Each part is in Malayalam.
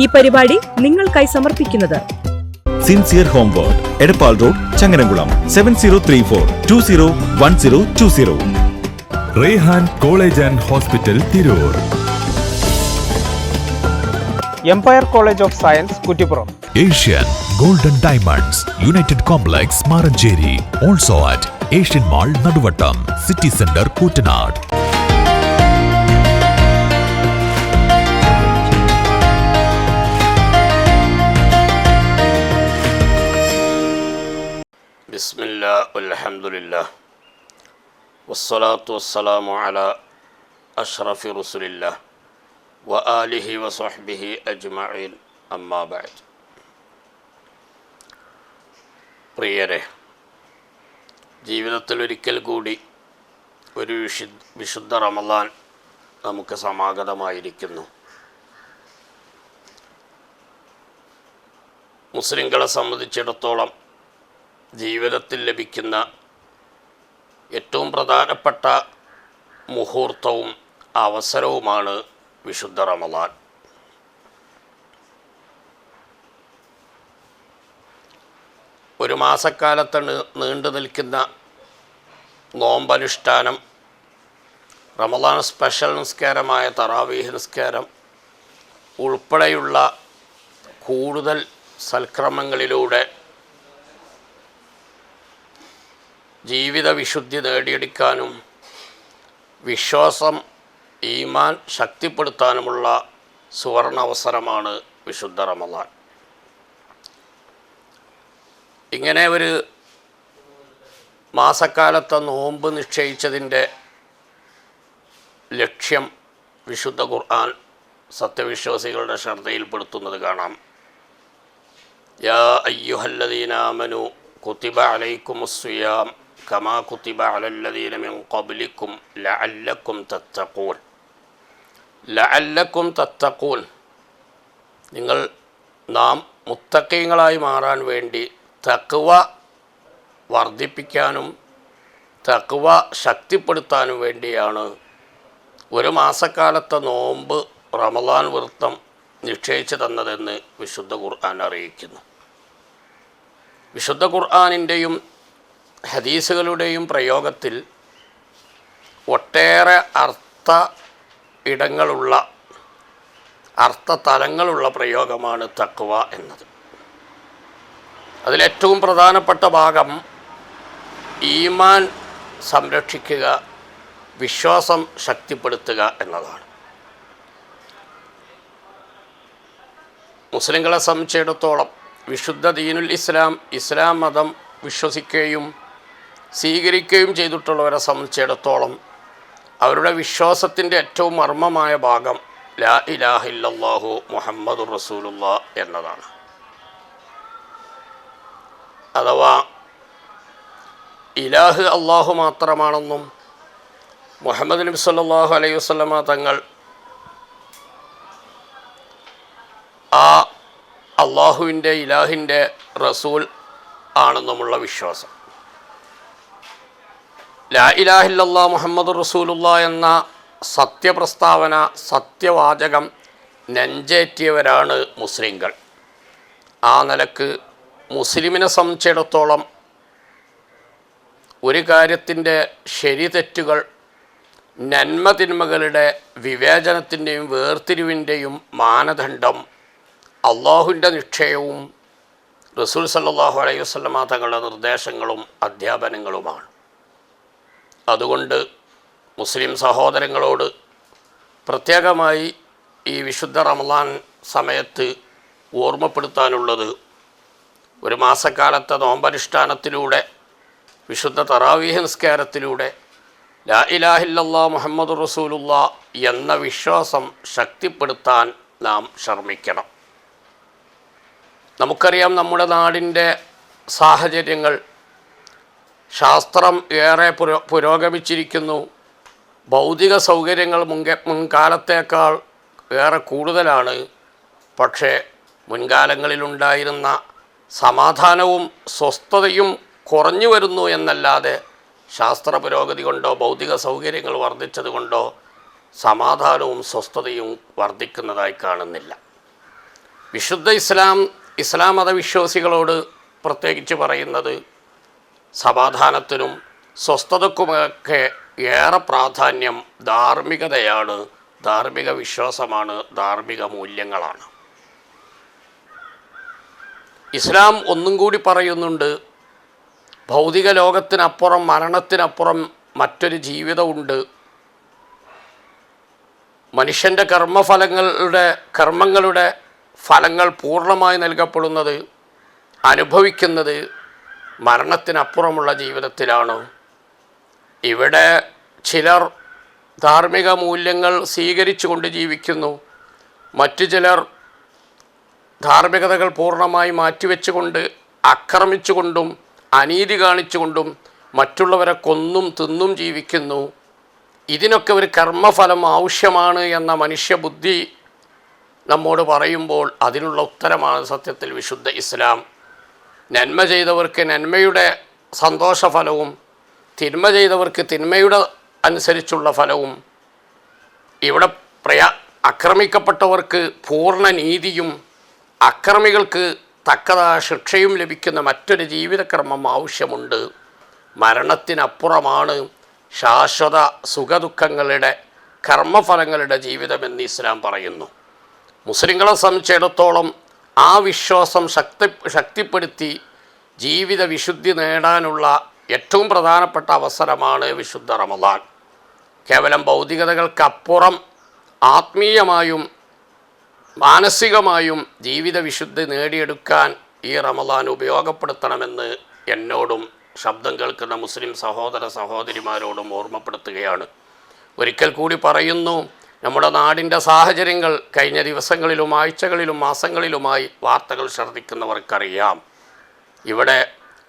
ഈ പരിപാടി നിങ്ങൾക്കായി സമർപ്പിക്കുന്നത് sincere home world, Edappal road, Changaramkulam 7034201020. Rehan college and hospital, Tirur. Empire college of science, Kuttippuram. Asian golden diamonds, united complex, Maranchery. Also at Asian mall, Naduvattam, city centre, Koottanad. ബിസ്മില്ലാ അൽഹംദുലില്ലാഹ് വസ്സലാത്തു വസ്സലാമു അലാ അഷ്റഫി റസൂലില്ലാഹ് വ ആലിഹി വസ്വഹ്ബിഹി അജ്മഈൻ, അമ്മാ ബഅദ്. പ്രിയരെ, ജീവിതത്തിൽ ഒരിക്കൽ കൂടി ഒരു വിശുദ്ധ റമളാൻ നമുക്ക് സമാഗതമായിരിക്കുന്നു. മുസ്ലിങ്ങളെ സംബന്ധിച്ചിടത്തോളം ജീവിതത്തിൽ ലഭിക്കുന്ന ഏറ്റവും പ്രധാനപ്പെട്ട മുഹൂർത്തവും അവസരവുമാണ് വിശുദ്ധ റമളാൻ. ഒരു മാസക്കാലത്ത് നീണ്ടു നിൽക്കുന്ന നോമ്പനുഷ്ഠാനം, റമളാൻ സ്പെഷ്യൽ നിസ്കാരമായ തറാവീഹ് നിസ്കാരം ഉൾപ്പെടെയുള്ള കൂടുതൽ സൽക്രമങ്ങളിലൂടെ ജീവിത വിശുദ്ധി നേടിയെടുക്കാനും വിശ്വാസം, ഈമാൻ ശക്തിപ്പെടുത്താനുമുള്ള സുവർണ അവസരമാണ് വിശുദ്ധ റമളാൻ. ഇങ്ങനെ ഒരു മാസക്കാലത്തെ നോമ്പ് നിശ്ചയിച്ചതിൻ്റെ ലക്ഷ്യം വിശുദ്ധ ഖുർആൻ സത്യവിശ്വാസികളുടെ ശ്രദ്ധയിൽപ്പെടുത്തുന്നത് കാണാം. യാ അയ്യുഹല്ലദീന ആമനു കുതിബ അലൈക്കുമുസ്സിയാം കമാ കുതിബ അലല്ലദീന മിൻ ഖബ്ലിക്കും ലഅല്ലക്കും തത്തഖൂൻ. ലഅല്ലക്കും തത്തഖൂൻ, നാം മുത്തഖീങ്ങളായി മാറാൻ വേണ്ടി തഖ്വ വർദ്ധിപ്പിക്കാനും തഖ്വ ശക്തിപ്പെടുത്താനും വേണ്ടിയാണ് ഒരു മാസക്കാലത്തെ നോമ്പ് റമളാൻ വൃത്തം നിശ്ചയിച്ചു തന്നതെന്ന് വിശുദ്ധ ഖുർആൻ അറിയിക്കുന്നു. വിശുദ്ധ ഖുർആനിൻ്റെയും ഹദീസുകളുടെയും പ്രയോഗത്തിൽ ഒട്ടേറെ അർത്ഥതലങ്ങളുള്ള പ്രയോഗമാണ് തഖ്വ എന്നത്. അതിലേറ്റവും പ്രധാനപ്പെട്ട ഭാഗം ഈമാൻ സംരക്ഷിക്കുക, വിശ്വാസം ശക്തിപ്പെടുത്തുക എന്നതാണ്. മുസ്ലിങ്ങളെ സംബന്ധിച്ചിടത്തോളം വിശുദ്ധ ദീനുൽ ഇസ്ലാം മതം വിശ്വസിക്കുകയും സ്വീകരിക്കുകയും ചെയ്തിട്ടുള്ളവരെ സംബന്ധിച്ചിടത്തോളം അവരുടെ വിശ്വാസത്തിൻ്റെ ഏറ്റവും മർമ്മമായ ഭാഗം ലാ ഇലാഹ ഇല്ലല്ലാഹു മുഹമ്മദുർ റസൂലുള്ളാഹ് എന്നതാണ്. അഥവാ ഇലാഹ് അള്ളാഹു മാത്രമാണെന്നും മുഹമ്മദ് നബി സല്ലല്ലാഹു അലൈഹി വസല്ലമ തങ്ങൾ ആ അള്ളാഹുവിൻ്റെ ഇലാഹിൻ്റെ റസൂൽ ആണെന്നുമുള്ള വിശ്വാസം. ലാ ഇലാഹ ഇല്ലല്ലാഹ് മുഹമ്മദുർ റസൂലുള്ളാഹ് എന്ന സത്യപ്രസ്താവന, സത്യവാചകം നെഞ്ചേറ്റിയവരാണ് മുസ്ലിങ്ങൾ. ആ നിലക്ക് മുസ്ലിമിനെ സംബന്ധിച്ചിടത്തോളം ഒരു കാര്യത്തിൻ്റെ ശരി തെറ്റുകൾ, നന്മ തിന്മകളുടെ വിവേചനത്തിൻ്റെയും വേർതിരിവിൻ്റെയും മാനദണ്ഡം അള്ളാഹുവിൻ്റെ നിശ്ചയവും റസൂൽ സല്ലല്ലാഹു അലൈഹി വസല്ലമ തങ്ങളുടെ നിർദ്ദേശങ്ങളും അധ്യാപനങ്ങളുമാണ്. അതുകൊണ്ട് മുസ്ലിം സഹോദരങ്ങളോട് പ്രത്യേകമായി ഈ വിശുദ്ധ റമളാൻ സമയത്ത് ഓർമ്മപ്പെടുത്താനുള്ളത്, ഒരു മാസക്കാലത്തെ നോമ്പനുഷ്ഠാനത്തിലൂടെ, വിശുദ്ധ തറാവീഹ് നിസ്കാരത്തിലൂടെ ലാ ഇലാഹ ഇല്ലല്ലാഹ് മുഹമ്മദുർ റസൂലുള്ളാഹ് എന്ന വിശ്വാസം ശക്തിപ്പെടുത്താൻ നാം ശ്രമിക്കണം. നമുക്കറിയാം, നമ്മുടെ നാടിൻ്റെ സാഹചര്യങ്ങൾ, ശാസ്ത്രം ഏറെ പുരോഗമിച്ചിരിക്കുന്നു. ഭൗതിക സൗകര്യങ്ങൾ മുൻകാലത്തേക്കാൾ ഏറെ കൂടുതലാണ്. പക്ഷേ മുൻകാലങ്ങളിലുണ്ടായിരുന്ന സമാധാനവും സ്വസ്ഥതയും കുറഞ്ഞു വരുന്നു എന്നല്ലാതെ ശാസ്ത്ര പുരോഗതി കൊണ്ടോ ഭൗതിക സൗകര്യങ്ങൾ വർദ്ധിച്ചത് കൊണ്ടോ സമാധാനവും സ്വസ്ഥതയും വർദ്ധിക്കുന്നതായി കാണുന്നില്ല. വിശുദ്ധ ഇസ്ലാം മതവിശ്വാസികളോട് പ്രത്യേകിച്ച് പറയുന്നത് സമാധാനത്തിനും സ്വസ്ഥതക്കുമൊക്കെ ഏറെ പ്രാധാന്യം ധാർമ്മികതയാണ്, ധാർമ്മിക വിശ്വാസമാണ്, ധാർമ്മിക മൂല്യങ്ങളാണ്. ഇസ്ലാം ഒന്നും കൂടി പറയുന്നുണ്ട്, ഭൗതിക ലോകത്തിനപ്പുറം, മരണത്തിനപ്പുറം മറ്റൊരു ജീവിതമുണ്ട്. മനുഷ്യൻ്റെ കർമ്മങ്ങളുടെ ഫലങ്ങൾ പൂർണ്ണമായി നൽകപ്പെടുന്നത്, അനുഭവിക്കുന്നത് മരണത്തിനപ്പുറമുള്ള ജീവിതത്തിലാണ്. ഇവിടെ ചിലർ ധാർമ്മിക മൂല്യങ്ങൾ സ്വീകരിച്ചു കൊണ്ട് ജീവിക്കുന്നു, മറ്റു ചിലർ ധാർമ്മികതകൾ പൂർണ്ണമായി മാറ്റിവെച്ചുകൊണ്ട് ആക്രമിച്ചുകൊണ്ടും അനീതി കാണിച്ചുകൊണ്ടും മറ്റുള്ളവരെ കൊന്നും തിന്നും ജീവിക്കുന്നു. ഇതിനൊക്കെ ഒരു കർമ്മഫലം ആവശ്യമാണ് എന്ന മനുഷ്യബുദ്ധി നമ്മോട് പറയുമ്പോൾ അതിനുള്ള ഉത്തരമാണ് സത്യത്തിൽ വിശുദ്ധ ഇസ്ലാം. നന്മ ചെയ്തവർക്ക് നന്മയുടെ സന്തോഷഫലവും തിന്മ ചെയ്തവർക്ക് തിന്മയുടെ അനുസരിച്ചുള്ള ഫലവും, ഇവിടെ ആക്രമിക്കപ്പെട്ടവർക്ക് പൂർണ്ണ നീതിയും അക്രമികൾക്ക് തക്കതായ ശിക്ഷയും ലഭിക്കുന്ന മറ്റൊരു ജീവിതക്രമം ആവശ്യമുണ്ട്. മരണത്തിനപ്പുറമാണ് ശാശ്വത സുഖദുഃഖങ്ങളുടെ കർമ്മഫലങ്ങളുടെ ജീവിതമെന്ന് ഇസ്ലാം പറയുന്നു. മുസ്ലിങ്ങളെ സംബന്ധിച്ചിടത്തോളം ആ വിശ്വാസം ശക്തിപ്പെടുത്തി ജീവിത വിശുദ്ധി നേടാനുള്ള ഏറ്റവും പ്രധാനപ്പെട്ട അവസരമാണ് വിശുദ്ധ റമദാൻ. കേവലം ഭൗതികതകൾക്കപ്പുറം ആത്മീയമായും മാനസികമായും ജീവിത വിശുദ്ധി നേടിയെടുക്കാൻ ഈ റമദാൻ ഉപയോഗപ്പെടുത്തണമെന്ന് എന്നോടും ശബ്ദം കേൾക്കുന്ന മുസ്ലിം സഹോദര സഹോദരിമാരോടും ഓർമ്മപ്പെടുത്തുകയാണ്. ഒരിക്കൽ കൂടി പറയുന്നു, നമ്മുടെ നാടിൻ്റെ സാഹചര്യങ്ങൾ കഴിഞ്ഞ ദിവസങ്ങളിലും ആഴ്ചകളിലും മാസങ്ങളിലുമായി വാർത്തകൾ ശ്രദ്ധിക്കുന്നവർക്കറിയാം. ഇവിടെ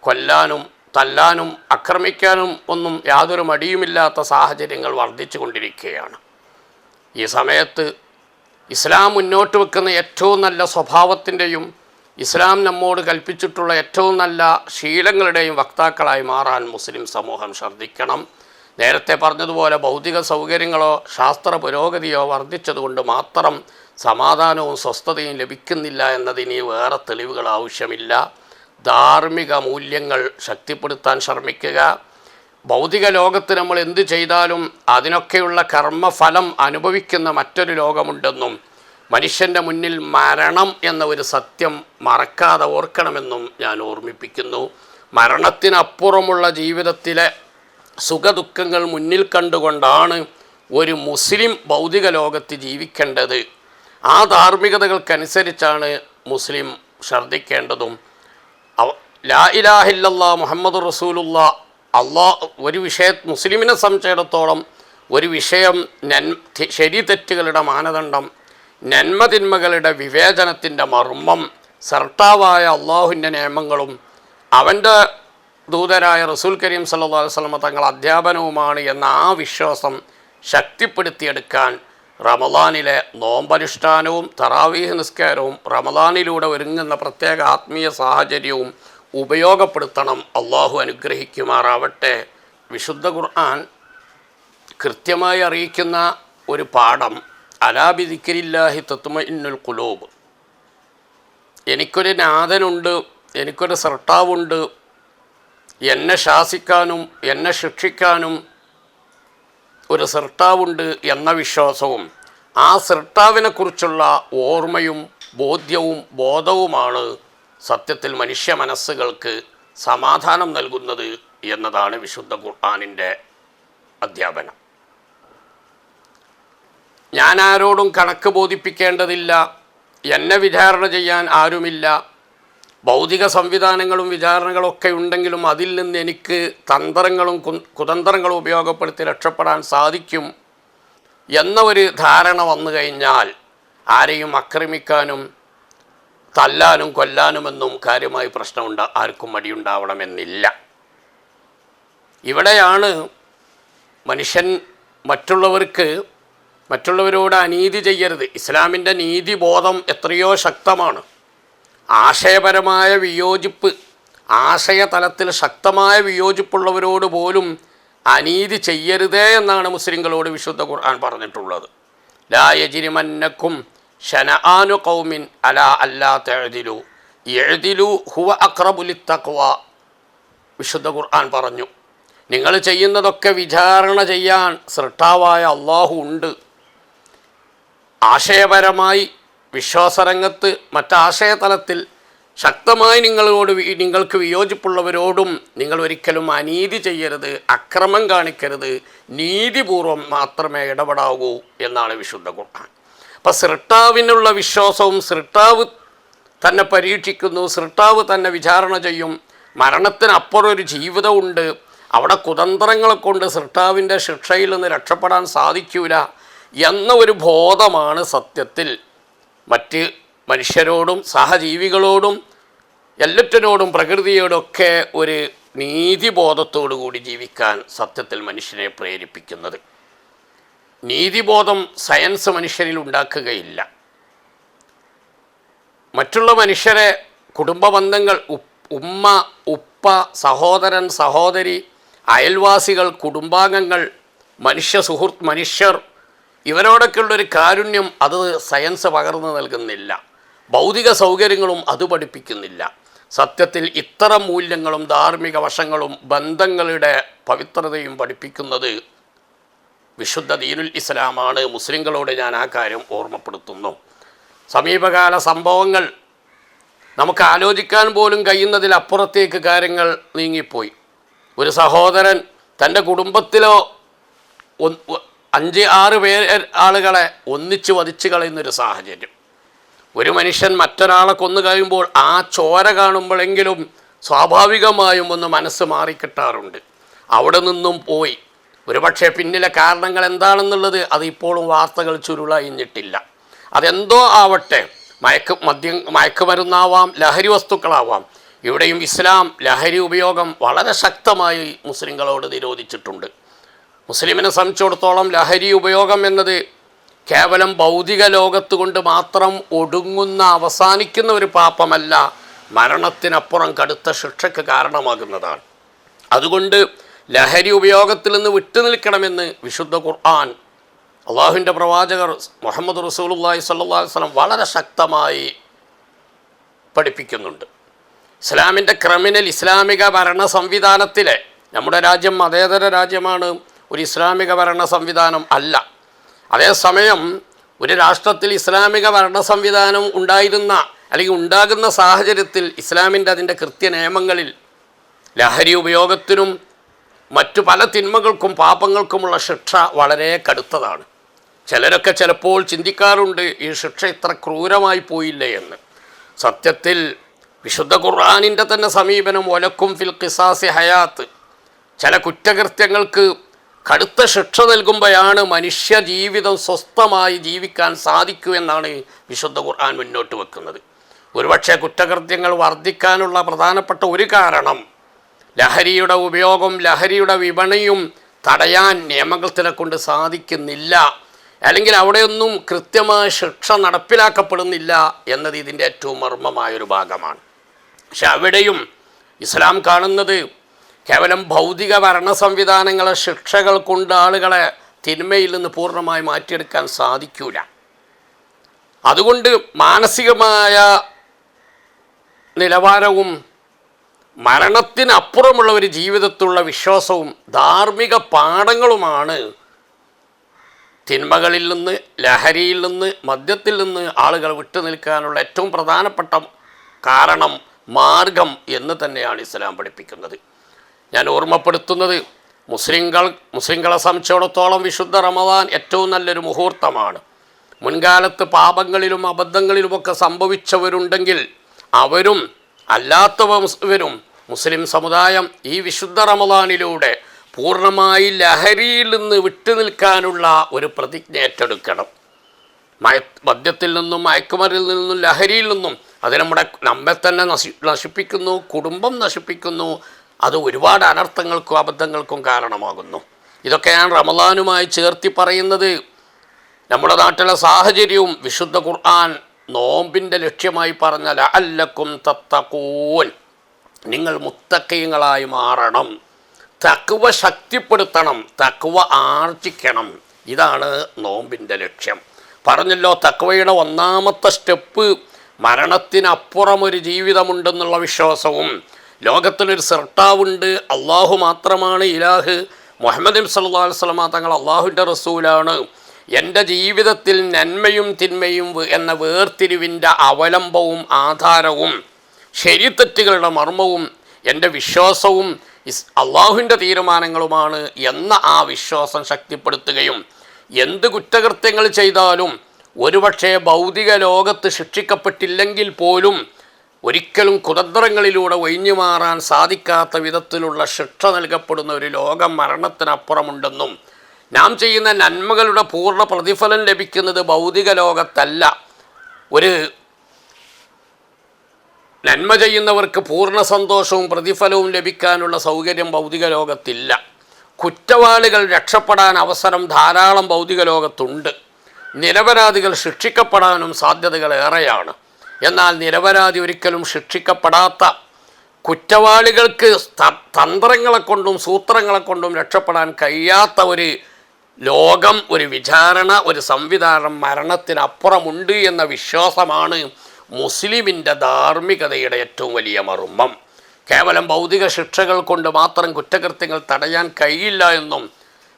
കൊല്ലാനും തല്ലാനും ആക്രമിക്കാനും ഒന്നും യാതൊരു മടിയുമില്ലാത്ത സാഹചര്യങ്ങൾ വർദ്ധിച്ചു കൊണ്ടിരിക്കുകയാണ്. ഈ സമയത്ത് ഇസ്ലാം മുന്നോട്ട് വെക്കുന്ന ഏറ്റവും നല്ല സ്വഭാവത്തിൻ്റെയും ഇസ്ലാം നമ്മോട് കൽപ്പിച്ചിട്ടുള്ള ഏറ്റവും നല്ല ശീലങ്ങളുടെയും വക്താക്കളായി മാറാൻ മുസ്ലിം സമൂഹം ശ്രദ്ധിക്കണം. നേരത്തെ പറഞ്ഞതുപോലെ ഭൗതിക സൗകര്യങ്ങളോ ശാസ്ത്ര പുരോഗതിയോ വർദ്ധിച്ചതുകൊണ്ട് മാത്രം സമാധാനവും സ്വസ്ഥതയും ലഭിക്കുന്നില്ല എന്നതിന് വേറെ തെളിവുകൾ ആവശ്യമില്ല. ധാർമ്മിക മൂല്യങ്ങൾ ശക്തിപ്പെടുത്താൻ ശ്രമിക്കുക. ഭൗതിക ലോകത്ത് നമ്മൾ എന്തു ചെയ്താലും അതിനൊക്കെയുള്ള കർമ്മഫലം അനുഭവിക്കുന്ന മറ്റൊരു ലോകമുണ്ടെന്നും മനുഷ്യൻ്റെ മുന്നിൽ മരണം എന്ന ഒരു സത്യം മറക്കാതെ ഓർക്കണമെന്നും ഞാൻ ഓർമ്മിപ്പിക്കുന്നു. മരണത്തിനപ്പുറമുള്ള ജീവിതത്തിലെ സുഖദുഃഖങ്ങൾ മുന്നിൽ കണ്ടുകൊണ്ടാണ് ഒരു മുസ്ലിം ഭൗതിക ലോകത്ത് ജീവിക്കേണ്ടത്. ആ ധാർമ്മികതകൾക്കനുസരിച്ചാണ് മുസ്ലിം ശ്രദ്ധിക്കേണ്ടതും. ലാ ഇലാഹ ഇല്ലല്ലാഹ് മുഹമ്മദുർ റസൂലുള്ളാഹ് ഒരു മുസ്ലിമിനെ സംബന്ധിച്ചിടത്തോളം ഒരു വിഷയം ശരി തെറ്റുകളുടെ മാനദണ്ഡം, നന്മ തിന്മകളുടെ വിവേചനത്തിൻ്റെ മർമ്മം, സർട്ടാവായ അള്ളാഹുവിൻ്റെ നിയമങ്ങളും അവൻ്റെ ദൂതരായ റസൂൽ കരീം സല്ലല്ലാഹു അലൈഹി വസല്ലം തങ്ങൾ അധ്യാപനവുമാണ് എന്ന ആ വിശ്വാസം ശക്തിപ്പെടുത്തിയെടുക്കാൻ റമദാനിലെ നോമ്പനുഷ്ഠാനവും തറാവീഹ് നിസ്കാരവും റമദാനിലൂടെ ഒരുങ്ങുന്ന പ്രത്യേക ആത്മീയ സാഹചര്യവും ഉപയോഗപ്പെടുത്തണം. അള്ളാഹു അനുഗ്രഹിക്കുമാറാവട്ടെ. വിശുദ്ധ ഖുർആൻ കൃത്യമായി അറിയിക്കുന്ന ഒരു പാഠം, അലാ ബിദിക്രില്ലാഹി തത്മഇന്നുൽ ഖുലൂബ്. എനിക്കൊരു നാഥനുണ്ട്, എനിക്കൊരു സർട്ടാവുണ്ട്, എന്നെ ശാസിക്കാനും എന്നെ ശിക്ഷിക്കാനും ഒരു സർട്ടാവുണ്ട് എന്ന വിശ്വാസവും ആ സർട്ടാവിനെക്കുറിച്ചുള്ള ഓർമ്മയും ബോധ്യവും ബോധവുമാണ് സത്യത്തിൽ മനുഷ്യ മനസ്സുകൾക്ക് സമാധാനം നൽകുന്നത് എന്നതാണ് വിശുദ്ധ ഖുർആനിൻ്റെ അധ്യാപനം. ഞാൻ ആരോടും കണക്ക് ബോധിപ്പിക്കേണ്ടതില്ല, എന്നെ വിചാരണ ചെയ്യാൻ ആരുമില്ല, ഭൗതിക സംവിധാനങ്ങളും വിചാരണകളൊക്കെ ഉണ്ടെങ്കിലും അതിൽ നിന്ന് എനിക്ക് തന്ത്രങ്ങളും കുതന്ത്രങ്ങളും ഉപയോഗപ്പെടുത്തി രക്ഷപ്പെടാൻ സാധിക്കും എന്ന ഒരു ധാരണ വന്നു കഴിഞ്ഞാൽ ആരെയും ആക്രമിക്കാനും തല്ലാനും കൊല്ലാനുമെന്നും കാര്യമായി ആർക്കും മടിയുണ്ടാവണമെന്നില്ല. ഇവിടെയാണ് മനുഷ്യൻ മറ്റുള്ളവരോട് അനീതി ചെയ്യരുത്. ഇസ്ലാമിൻ്റെ നീതിബോധം എത്രയോ ശക്തമാണ്. ആശയപരമായ വിയോജിപ്പ്, ആശയതലത്തിൽ ശക്തമായ വിയോജിപ്പുള്ളവരോട് പോലും അനീതി ചെയ്യരുതേ എന്നാണ് മുസ്ലിങ്ങളോട് വിശുദ്ധ ഖുർആൻ പറഞ്ഞിട്ടുള്ളത്. ലാ യജ്രിമന്നക്കും ഷനആനു ഖൗമിൻ അലാ അല്ലാ തഅദിലു യഅദിലു ഹുവ അഖ്റബു ലിത്തഖ്വ. വിശുദ്ധ ഖുർആൻ പറഞ്ഞു, നിങ്ങൾ ചെയ്യുന്നതൊക്കെ വിചാരണ ചെയ്യാൻ സൃഷ്ടാവായ അള്ളാഹു ഉണ്ട്. ആശയപരമായി വിശ്വാസരംഗത്ത് മറ്റാശയതലത്തിൽ ശക്തമായി നിങ്ങൾക്ക് വിയോജിപ്പുള്ളവരോടും നിങ്ങൾ ഒരിക്കലും അനീതി ചെയ്യരുത്, അക്രമം കാണിക്കരുത്, നീതിപൂർവം മാത്രമേ ഇടപെടാവൂ എന്നാണ് വിശുദ്ധ ഖുർആൻ. അപ്പം സൃഷ്ടാവിനുള്ള വിശ്വാസവും സൃഷ്ടാവ് തന്നെ പരീക്ഷിക്കുന്നു, സൃഷ്ടാവ് തന്നെ വിചാരണ ചെയ്യും, മരണത്തിനപ്പുറം ഒരു ജീവിതമുണ്ട്, അവിടെ കുതന്ത്രങ്ങളെ കൊണ്ട് സൃഷ്ടാവിൻ്റെ ശിക്ഷയിൽ നിന്ന് രക്ഷപ്പെടാൻ സാധിക്കൂല എന്ന ഒരു ബോധമാണ് സത്യത്തിൽ മറ്റ് മനുഷ്യരോടും സഹജീവികളോടും എല്ലാറ്റിനോടും പ്രകൃതിയോടൊക്കെ ഒരു നീതിബോധത്തോടു കൂടി ജീവിക്കാൻ സത്യത്തിൽ മനുഷ്യനെ പ്രേരിപ്പിക്കുന്നത്. നീതിബോധം സയൻസ് മനുഷ്യരിൽ ഉണ്ടാക്കുകയില്ല. മറ്റുള്ള മനുഷ്യരെ കുടുംബ ബന്ധങ്ങൾ, ഉമ്മ ഉപ്പ, സഹോദരൻ സഹോദരി, അയൽവാസികൾ, കുടുംബാംഗങ്ങൾ, മനുഷ്യർ ഇവരോടൊക്കെയുള്ളൊരു കാരുണ്യം അത് സയൻസ് പകർന്നു നൽകുന്നില്ല. ഭൗതിക സൗകര്യങ്ങളും അത് പഠിപ്പിക്കുന്നില്ല. സത്യത്തിൽ ഇത്തരം മൂല്യങ്ങളും ധാർമ്മിക വശങ്ങളും ബന്ധങ്ങളുടെ പവിത്രതയും പഠിപ്പിക്കുന്നത് വിശുദ്ധ ദീനുൽ ഇസ്ലാമാണ്. മുസ്ലിങ്ങളോട് ഞാൻ ആ കാര്യം ഓർമ്മപ്പെടുത്തുന്നു. സമീപകാല സംഭവങ്ങൾ നമുക്ക് ആലോചിക്കാൻ പോലും കഴിയുന്നതിലപ്പുറത്തേക്ക് കാര്യങ്ങൾ നീങ്ങിപ്പോയി. ഒരു സഹോദരൻ തൻ്റെ കുടുംബത്തിലോ 5-6 ആളുകളെ ഒന്നിച്ച് വധിച്ചു കളയുന്നൊരു സാഹചര്യം. ഒരു മനുഷ്യൻ മറ്റൊരാളെ കൊന്നു കഴിയുമ്പോൾ ആ ചോര കാണുമ്പോഴെങ്കിലും സ്വാഭാവികമായും ഒന്ന് മനസ്സ് മാറിക്കിട്ടാറുണ്ട്. അവിടെ നിന്നും പോയി ഒരുപക്ഷെ പിന്നിലെ കാരണങ്ങൾ എന്താണെന്നുള്ളത് അത് ഇപ്പോഴും വാർത്തകൾ ചുരുളഴിഞ്ഞിട്ടില്ല. അതെന്തോ ആവട്ടെ, മയക്കുമരുന്നാവാം, ലഹരി വസ്തുക്കളാവാം. ഇവിടെയും ഇസ്ലാം ലഹരി ഉപയോഗം വളരെ ശക്തമായി മുസ്ലിങ്ങളോട് നിരോധിച്ചിട്ടുണ്ട്. മുസ്ലിമിനെ സംബന്ധിച്ചിടത്തോളം ലഹരി ഉപയോഗം എന്നത് കേവലം ഭൗതിക ലോകത്ത് കൊണ്ട് മാത്രം ഒടുങ്ങുന്ന അവസാനിക്കുന്ന ഒരു പാപമല്ല, മരണത്തിനപ്പുറം കടുത്ത ശിക്ഷയ്ക്ക് കാരണമാകുന്നതാണ്. അതുകൊണ്ട് ലഹരി ഉപയോഗത്തിൽ നിന്ന് വിട്ടുനിൽക്കണമെന്ന് വിശുദ്ധ ഖുർആൻ അള്ളാഹുവിൻ്റെ പ്രവാചകർ മുഹമ്മദ് റസൂലുള്ളാഹി സ്വല്ലല്ലാഹു അലൈഹി വസല്ലം വളരെ ശക്തമായി പഠിപ്പിക്കുന്നുണ്ട്. ഇസ്ലാമിൻ്റെ ഇസ്ലാമിക ഭരണ സംവിധാനത്തിലെ, നമ്മുടെ രാജ്യം മതേതര രാജ്യമാണ്, ഒരു ഇസ്ലാമിക ഭരണ സംവിധാനം അല്ല. അതേസമയം ഒരു രാഷ്ട്രത്തിൽ ഇസ്ലാമിക ഭരണ സംവിധാനം ഉണ്ടായിരുന്ന അല്ലെങ്കിൽ ഉണ്ടാകുന്ന സാഹചര്യത്തിൽ ഇസ്ലാമിൻ്റെ അതിൻ്റെ കൃത്യനിയമങ്ങളിൽ ലഹരി ഉപയോഗത്തിനും മറ്റു പല തിന്മകൾക്കും പാപങ്ങൾക്കുമുള്ള ശിക്ഷ വളരെ കടുത്തതാണ്. ചിലരൊക്കെ ചിലപ്പോൾ ചിന്തിക്കാറുണ്ട്, ഈ ശിക്ഷ ഇത്ര ക്രൂരമായി പോയില്ലേ എന്ന്. സത്യത്തിൽ വിശുദ്ധ ഖുർആനിൻ്റെ തന്നെ സമീപനം വലക്കും ഫിൽ ഖിസാസി ഹയാത്ത്, ചില കുറ്റകൃത്യങ്ങൾക്ക് കടുത്ത ശിക്ഷ നൽകുമ്പോഴാണ് മനുഷ്യ ജീവിതം സ്വസ്ഥമായി ജീവിക്കാൻ സാധിക്കൂ എന്നാണ് വിശുദ്ധ ഖുർആൻ മുന്നോട്ട് വെക്കുന്നത്. ഒരുപക്ഷെ കുറ്റകൃത്യങ്ങൾ വർദ്ധിക്കാനുള്ള പ്രധാനപ്പെട്ട ഒരു കാരണം ലഹരിയുടെ ഉപയോഗം, ലഹരിയുടെ വിപണിയും തടയാൻ നിയമങ്ങളെ കൊണ്ട് സാധിക്കുന്നില്ല, അല്ലെങ്കിൽ അവിടെയൊന്നും കൃത്യമായ ശിക്ഷ നടപ്പിലാക്കപ്പെടുന്നില്ല എന്നത് ഇതിൻ്റെ ഏറ്റവും മർമ്മമായൊരു ഭാഗമാണ്. പക്ഷെ അവിടെയും ഇസ്ലാം കാണുന്നത് കേവലം ഭൗതിക ഭരണ സംവിധാനങ്ങളെ, ശിക്ഷകൾ കൊണ്ട് ആളുകളെ തിന്മയിൽ നിന്ന് പൂർണ്ണമായി മാറ്റിയെടുക്കാൻ സാധിക്കൂല. അതുകൊണ്ട് മാനസികമായ നിലവാരവും മരണത്തിനപ്പുറമുള്ള ഒരു ജീവിതത്തിലുള്ള വിശ്വാസവും ധാർമ്മിക പാഠങ്ങളുമാണ് തിന്മകളിൽ നിന്ന്, ലഹരിയിൽ നിന്ന്, മദ്യത്തിൽ നിന്ന് ആളുകൾ വിട്ടുനിൽക്കാനുള്ള ഏറ്റവും പ്രധാനപ്പെട്ട കാരണം, മാർഗം എന്ന് തന്നെയാണ് ഇസ്ലാം പഠിപ്പിക്കുന്നത്. ഞാൻ ഓർമ്മപ്പെടുത്തുന്നത്, മുസ്ലിങ്ങളെ സംബന്ധിച്ചിടത്തോളം വിശുദ്ധ റമദാൻ ഏറ്റവും നല്ലൊരു മുഹൂർത്തമാണ്. മുൻകാലത്ത് പാപങ്ങളിലും അബദ്ധങ്ങളിലുമൊക്കെ സംഭവിച്ചവരുണ്ടെങ്കിൽ അവരും അല്ലാത്തവരും മുസ്ലിം സമുദായം ഈ വിശുദ്ധ റമദാനിലൂടെ പൂർണ്ണമായി ലഹരിയിൽ നിന്ന് വിട്ടുനിൽക്കാനുള്ള ഒരു പ്രതിജ്ഞ ഏറ്റെടുക്കണം. മദ്യത്തിൽ നിന്നും, മയക്കുമരുന്നിൽ നിന്നും, ലഹരിയിൽ നിന്നും. അത് നമ്മെ തന്നെ നശിപ്പിക്കുന്നു, കുടുംബം നശിപ്പിക്കുന്നു, അത് ഒരുപാട് അനർത്ഥങ്ങൾക്കും അബദ്ധങ്ങൾക്കും കാരണമാകുന്നു. ഇതൊക്കെ ഞാൻ റമദാനുമായി ചേർത്തി പറയുന്നത് നമ്മുടെ നാട്ടിലെ സാഹചര്യവും വിശുദ്ധ ഖുർആൻ നോമ്പിൻ്റെ ലക്ഷ്യമായി പറഞ്ഞ ലഅല്ലക്കും തത്തഖൂൻ, നിങ്ങൾ മുത്തഖീങ്ങളായി മാറണം, തഖ്വ ശക്തിപ്പെടുത്തണം, തഖ്വ ആർജിക്കണം. ഇതാണ് നോമ്പിൻ്റെ ലക്ഷ്യം. പറഞ്ഞല്ലോ, തഖ്വയുടെ ഒന്നാമത്തെ സ്റ്റെപ്പ് മരണത്തിനപ്പുറം ഒരു ജീവിതമുണ്ടെന്നുള്ള വിശ്വാസവും, ലോകത്തിനൊരു സിർട്ടാവുണ്ട്, അള്ളാഹു മാത്രമാണ് ഇലാഹ്, മുഹമ്മദ് സല്ലല്ലാഹു അലൈഹി വസല്ലം തങ്ങൾ അള്ളാഹുവിൻ്റെ റസൂലാണ്, എൻ്റെ ജീവിതത്തിൽ നന്മയും തിന്മയും എന്ന വേർതിരിവിൻ്റെ അവലംബവും ആധാരവും ശരിതെറ്റുകളുടെ മർമ്മവും എൻ്റെ വിശ്വാസവും അള്ളാഹുവിൻ്റെ തീരുമാനങ്ങളുമാണ് എന്ന ആ വിശ്വാസം ശക്തിപ്പെടുത്തുകയും, എന്ത് കുറ്റകൃത്യങ്ങൾ ചെയ്താലും ഒരുപക്ഷെ ഭൗതിക ലോകത്ത് ശിക്ഷിക്കപ്പെട്ടില്ലെങ്കിൽ പോലും ഒരിക്കലും കുതന്ത്രങ്ങളിലൂടെ ഒഴിഞ്ഞു മാറാൻ സാധിക്കാത്ത വിധത്തിലുള്ള ശിക്ഷ നൽകപ്പെടുന്ന ഒരു ലോകം മരണത്തിനപ്പുറമുണ്ടെന്നും, നാം ചെയ്യുന്ന നന്മകളുടെ പൂർണ്ണ പ്രതിഫലം ലഭിക്കുന്നത് ഭൗതിക ലോകത്തല്ല, ഒരു നന്മ ചെയ്യുന്നവർക്ക് പൂർണ്ണ സന്തോഷവും പ്രതിഫലവും ലഭിക്കാനുള്ള സൗകര്യം ഭൗതിക ലോകത്തില്ല. കുറ്റവാളികൾ രക്ഷപ്പെടാൻ അവസരം ധാരാളം ഭൗതിക ലോകത്തുണ്ട്. നിരപരാധികൾ ശിക്ഷിക്കപ്പെടാനും സാധ്യതകൾ ഏറെയാണ്. എന്നാൽ നിരപരാധി ഒരിക്കലും ശിക്ഷിക്കപ്പെടാത്ത, കുറ്റവാളികൾക്ക് തന്ത്രങ്ങളെ കൊണ്ടും സൂത്രങ്ങളെ കൊണ്ടും രക്ഷപ്പെടാൻ കഴിയാത്ത ഒരു ലോകം, ഒരു വിചാരണ, ഒരു സംവിധാനം മരണത്തിനപ്പുറമുണ്ട് എന്ന വിശ്വാസമാണ് മുസ്ലിമിൻ്റെ ധാർമ്മികതയുടെ ഏറ്റവും വലിയ മർമ്മം. കേവലം ഭൗതിക ശിക്ഷകൾ കൊണ്ട് മാത്രം കുറ്റകൃത്യങ്ങൾ തടയാൻ കഴിയില്ല എന്നും,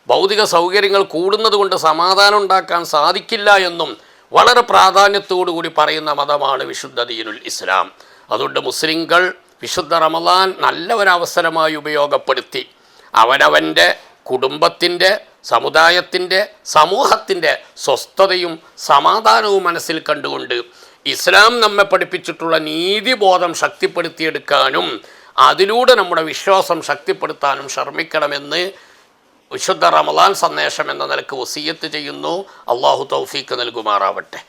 ഭൗതിക സൗകര്യങ്ങൾ കൂടുന്നത് കൊണ്ട് സമാധാനം ഉണ്ടാക്കാൻ സാധിക്കില്ല എന്നും വളരെ പ്രാധാന്യത്തോടു കൂടി പറയുന്ന മതമാണ് വിശുദ്ധ ദീനുൽ ഇസ്ലാം. അതുകൊണ്ട് മുസ്ലിങ്ങൾ വിശുദ്ധ റമദാൻ നല്ല ഒരവസരമായി ഉപയോഗപ്പെടുത്തി അവനവൻ്റെ കുടുംബത്തിൻ്റെ, സമുദായത്തിൻ്റെ, സമൂഹത്തിൻ്റെ സ്വസ്ഥതയും സമാധാനവും മനസ്സിൽ കണ്ടുകൊണ്ട് ഇസ്ലാം നമ്മെ പഠിപ്പിച്ചിട്ടുള്ള നീതിബോധം ശക്തിപ്പെടുത്തിയെടുക്കാനും അതിലൂടെ നമ്മുടെ വിശ്വാസം ശക്തിപ്പെടുത്താനും ശ്രമിക്കണമെന്ന് വിശുദ്ധ റമദാൻ സന്ദേശം എന്ന നിലക്ക് വസിയത്ത് ചെയ്യുന്നു. അള്ളാഹു തൗഫീക്ക് നൽകുമാറാവട്ടെ.